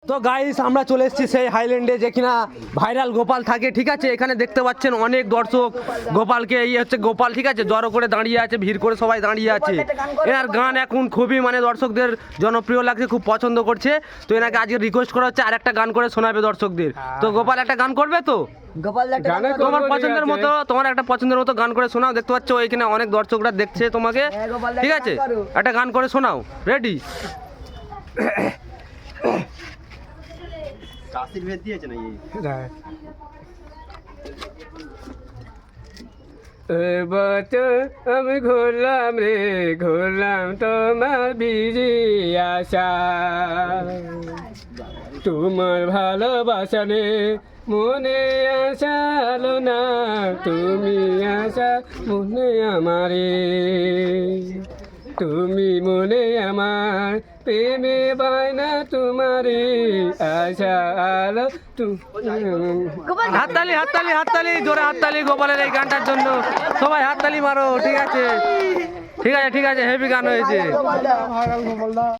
তো গাইস আমরা চলে এসেছি সেই হাইল্যান্ডে যে কিনা ভাইরাল গোপাল থাকে, ঠিক আছে। এখানে দেখতে পাচ্ছেন অনেক দর্শক গোপালকে, এই হচ্ছে গোপাল, ঠিক আছে, জড়ো করে দাঁড়িয়ে আছে, ভিড় করে সবাই দাঁড়িয়ে আছে। এনার গান এখন খুবই মানে দর্শকদের জনপ্রিয় লাগছে, খুব পছন্দ করছে। তো এনাকে আজকে রিকোয়েস্ট করা হচ্ছে আরেকটা গান করে শোনাবে দর্শকদের। তো গোপাল একটা গান করবে তো? তোমার পছন্দের মতো, তোমার একটা পছন্দের মতো গান করে শোনাও। দেখতে পাচ্ছ এখানে অনেক দর্শকরা দেখছে তোমাকে, ঠিক আছে, একটা গান করে শোনাও। রেডি? আশীর্বাদ দিয়েছে নাকি? বছর আমি ঘুরলাম রে, ঘুরলাম তোমার বিজি আশা, তোমার ভালোবাসা নে মনে আসালো না, তুমি আসা মনে আমারে, তুমি মনে আমার প্রেমে বায়না তোমারে আশা আলো। হাততালি হাততালি হাততালি, জোরে হাততালি গোপালের এই গানটার জন্য। সবাই হাততালি মারো, ঠিক আছে ঠিক আছে ঠিক আছে, হেভি গান হয়েছে।